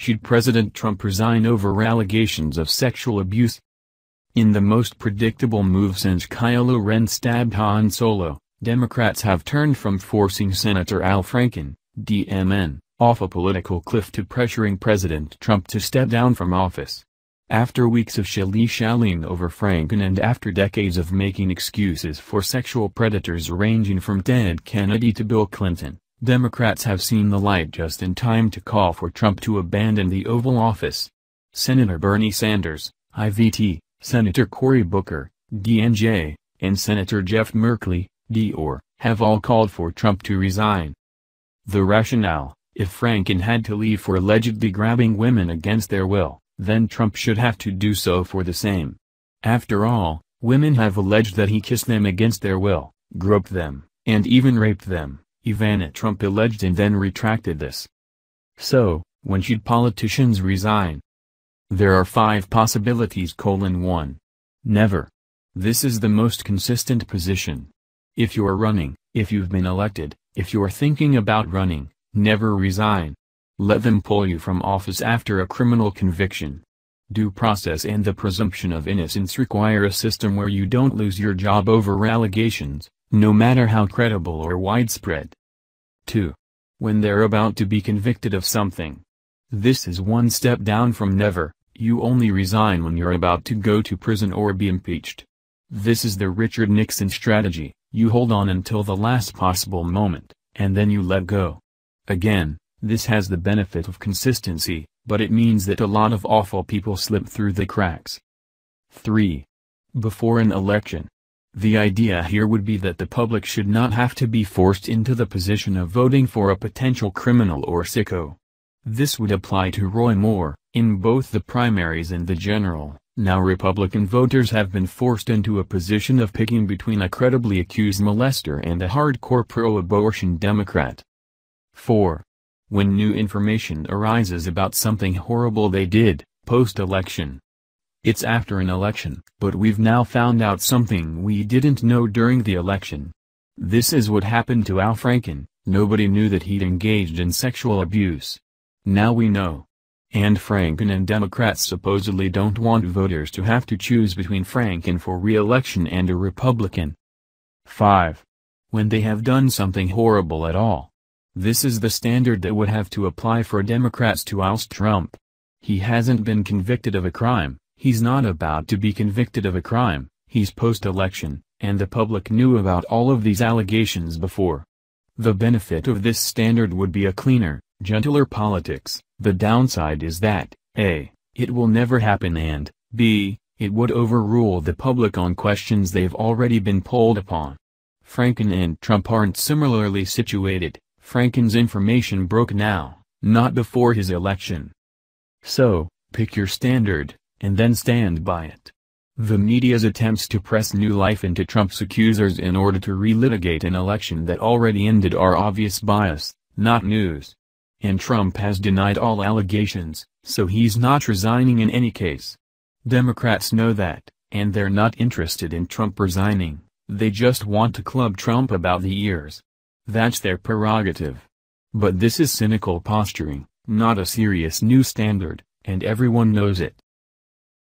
Should President Trump resign over allegations of sexual abuse? In the most predictable move since Kylo Ren stabbed Han Solo, Democrats have turned from forcing Senator Al Franken, DMN, off a political cliff to pressuring President Trump to step down from office. After weeks of shilly-shallying over Franken and after decades of making excuses for sexual predators ranging from Ted Kennedy to Bill Clinton, Democrats have seen the light just in time to call for Trump to abandon the Oval Office. Senator Bernie Sanders, IVT, Senator Cory Booker, DNJ, and Senator Jeff Merkley, DR, have all called for Trump to resign. The rationale: if Franken had to leave for allegedly grabbing women against their will, then Trump should have to do so for the same. After all, women have alleged that he kissed them against their will, groped them, and even raped them. Ivana Trump alleged and then retracted this. So, when should politicians resign? There are 5 possibilities: 1. Never. This is the most consistent position. If you're running, if you've been elected, if you're thinking about running, never resign. Let them pull you from office after a criminal conviction. Due process and the presumption of innocence require a system where you don't lose your job over allegations, no matter how credible or widespread. 2. When they're about to be convicted of something. This is one step down from never. You only resign when you're about to go to prison or be impeached. This is the Richard Nixon strategy: you hold on until the last possible moment, and then you let go. Again, this has the benefit of consistency, but it means that a lot of awful people slip through the cracks. 3. Before an election. The idea here would be that the public should not have to be forced into the position of voting for a potential criminal or sicko. This would apply to Roy Moore. In both the primaries and the general, now Republican voters have been forced into a position of picking between a credibly accused molester and a hardcore pro-abortion Democrat. 4. When new information arises about something horrible they did, post-election. It's after an election, but we've now found out something we didn't know during the election. This is what happened to Al Franken. Nobody knew that he'd engaged in sexual abuse. Now we know. And Franken and Democrats supposedly don't want voters to have to choose between Franken for re-election and a Republican. 5. When they have done something horrible at all. This is the standard that would have to apply for Democrats to oust Trump. He hasn't been convicted of a crime, he's not about to be convicted of a crime, he's post-election, and the public knew about all of these allegations before. The benefit of this standard would be a cleaner, gentler politics. The downside is that, A, it will never happen, and, B, it would overrule the public on questions they've already been polled upon. Franken and Trump aren't similarly situated. Franken's information broke now, not before his election. So, pick your standard, and then stand by it. The media's attempts to press new life into Trump's accusers in order to relitigate an election that already ended are obvious bias, not news. And Trump has denied all allegations, so he's not resigning in any case. Democrats know that, and they're not interested in Trump resigning, they just want to club Trump about the ears. That's their prerogative. But this is cynical posturing, not a serious new standard, and everyone knows it.